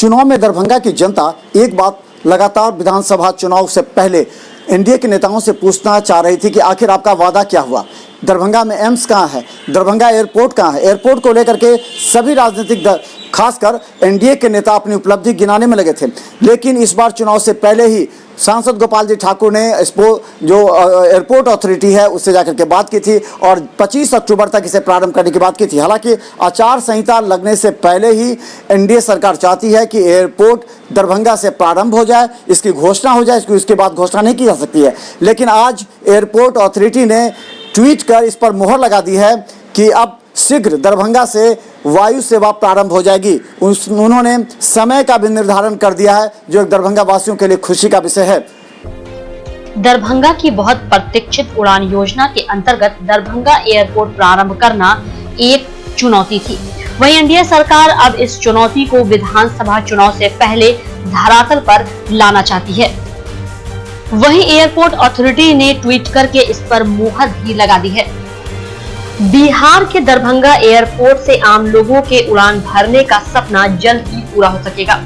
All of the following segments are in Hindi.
चुनाव में दरभंगा की जनता एक बात लगातार विधानसभा चुनाव से पहले एनडीए के नेताओं से पूछना चाह रही थी कि आखिर आपका वादा क्या हुआ। दरभंगा में एम्स कहाँ है, दरभंगा एयरपोर्ट कहाँ है। एयरपोर्ट को लेकर के सभी राजनीतिक खासकर एनडीए के नेता अपनी उपलब्धि गिनाने में लगे थे, लेकिन इस बार चुनाव से पहले ही सांसद गोपाल जी ठाकुर ने जो एयरपोर्ट अथॉरिटी है उससे जाकर के बात की थी और 25 अक्टूबर तक इसे प्रारंभ करने की बात की थी। हालांकि आचार संहिता लगने से पहले ही एनडीए सरकार चाहती है कि एयरपोर्ट दरभंगा से प्रारंभ हो जाए, इसकी घोषणा हो जाए, इसके बाद घोषणा नहीं की जा सकती है। लेकिन आज एयरपोर्ट अथॉरिटी ने ट्वीट कर इस पर मुहर लगा दी है कि अब शीघ्र दरभंगा से वायु सेवा प्रारंभ हो जाएगी। उन्होंने समय का भी निर्धारण कर दिया है, जो दरभंगा वासियों के लिए खुशी का विषय है। दरभंगा की बहुत प्रतीक्षित उड़ान योजना के अंतर्गत दरभंगा एयरपोर्ट प्रारंभ करना एक चुनौती थी। वहीं एनडीए सरकार अब इस चुनौती को विधानसभा चुनाव से पहले धरातल पर लाना चाहती है। वहीं एयरपोर्ट अथॉरिटी ने ट्वीट करके इस पर मुहर भी लगा दी है। बिहार के दरभंगा एयरपोर्ट से आम लोगों के उड़ान भरने का सपना जल्द ही पूरा हो सकेगा।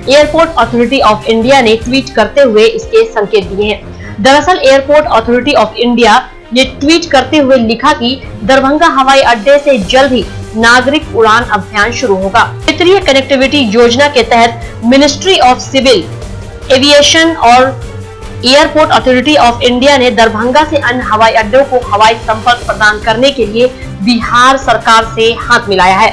एयरपोर्ट अथॉरिटी ऑफ इंडिया ने ट्वीट करते हुए इसके संकेत दिए हैं। दरअसल एयरपोर्ट अथॉरिटी ऑफ इंडिया ने ट्वीट करते हुए लिखा कि दरभंगा हवाई अड्डे से जल्द ही नागरिक उड़ान अभियान शुरू होगा। क्षेत्रीय कनेक्टिविटी योजना के तहत मिनिस्ट्री ऑफ सिविल एविएशन और एयरपोर्ट अथॉरिटी ऑफ इंडिया ने दरभंगा से अन्य हवाई अड्डों को हवाई संपर्क प्रदान करने के लिए बिहार सरकार से हाथ मिलाया है।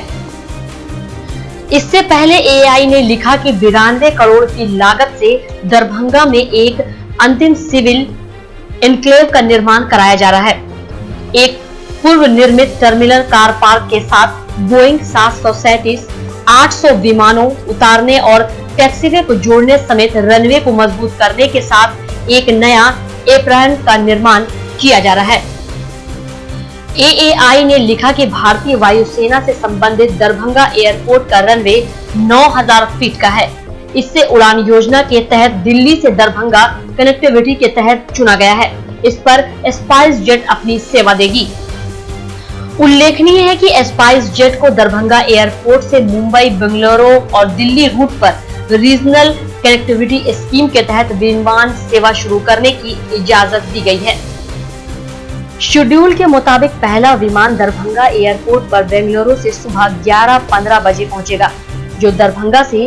इससे पहले एआई ने लिखा कि 92 करोड़ की लागत से दरभंगा में एक अंतिम सिविल एन्क्लेव का निर्माण कराया जा रहा है। एक पूर्व निर्मित टर्मिनल कार पार्क के साथ बोइंग 737 800 विमानों उतारने और टैक्सीवे को जोड़ने समेत रनवे को मजबूत करने के साथ एक नया एप्रन का निर्माण किया जा रहा है। एएआई ने लिखा कि भारतीय वायुसेना से संबंधित दरभंगा एयरपोर्ट का रनवे 9000 फीट का है। इससे उड़ान योजना के तहत दिल्ली से दरभंगा कनेक्टिविटी के तहत चुना गया है। इस पर स्पाइस जेट अपनी सेवा देगी। उल्लेखनीय है कि स्पाइस जेट को दरभंगा एयरपोर्ट से मुंबई, बेंगलुरु और दिल्ली रूट पर रीजनल कनेक्टिविटी स्कीम के तहत विमान सेवा शुरू करने की इजाजत दी गई है। शेड्यूल के मुताबिक पहला विमान दरभंगा एयरपोर्ट पर बेंगलुरु से सुबह 11:15 बजे पहुंचेगा, जो दरभंगा से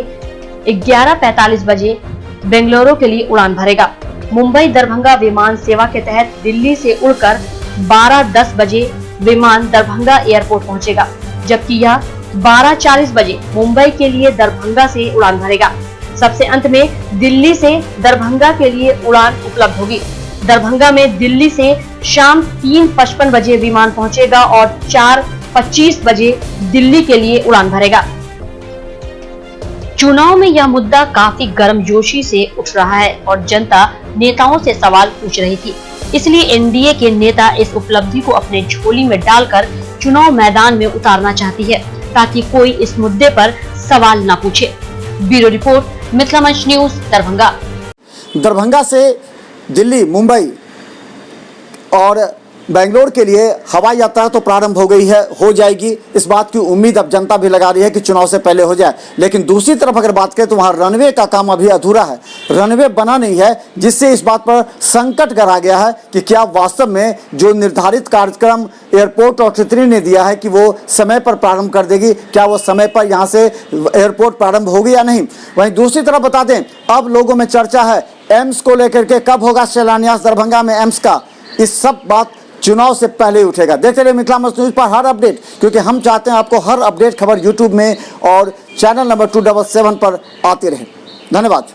11:45 बजे बेंगलुरु के लिए उड़ान भरेगा। मुंबई दरभंगा विमान सेवा के तहत दिल्ली से उड़कर 12:10 बजे विमान दरभंगा एयरपोर्ट पहुंचेगा, जबकि यह 12:40 बजे मुंबई के लिए दरभंगा से उड़ान भरेगा। सबसे अंत में दिल्ली से दरभंगा के लिए उड़ान उपलब्ध होगी। दरभंगा में दिल्ली से शाम 3:55 बजे विमान पहुंचेगा और 4:25 बजे दिल्ली के लिए उड़ान भरेगा। चुनाव में यह मुद्दा काफी गर्मजोशी से उठ रहा है और जनता नेताओं से सवाल पूछ रही थी। इसलिए एनडीए के नेता इस उपलब्धि को अपने झोली में डालकर चुनाव मैदान में उतारना चाहती है, ताकि कोई इस मुद्दे पर सवाल न पूछे। ब्यूरो रिपोर्ट, मिथिला मंच न्यूज, दरभंगा। दरभंगा से दिल्ली, मुंबई और बेंगलोर के लिए हवाई यात्रा तो प्रारंभ हो गई है, हो जाएगी। इस बात की उम्मीद अब जनता भी लगा रही है कि चुनाव से पहले हो जाए। लेकिन दूसरी तरफ अगर बात करें तो वहाँ रनवे का काम अभी अधूरा है, रनवे बना नहीं है, जिससे इस बात पर संकट करा गया है कि क्या वास्तव में जो निर्धारित कार्यक्रम एयरपोर्ट अथॉरिटी ने दिया है कि वो समय पर प्रारंभ कर देगी, क्या वो समय पर यहाँ से एयरपोर्ट प्रारंभ होगी या नहीं। वहीं दूसरी तरफ बता दें, अब लोगों में चर्चा है एम्स को लेकर के, कब होगा शिलान्यास दरभंगा में एम्स का। इस सब बात चुनाव से पहले ही उठेगा। देखते रहिए मिथिला मंच न्यूज पर हर अपडेट, क्योंकि हम चाहते हैं आपको हर अपडेट खबर यूट्यूब में और चैनल नंबर 277 पर आती रहे। धन्यवाद।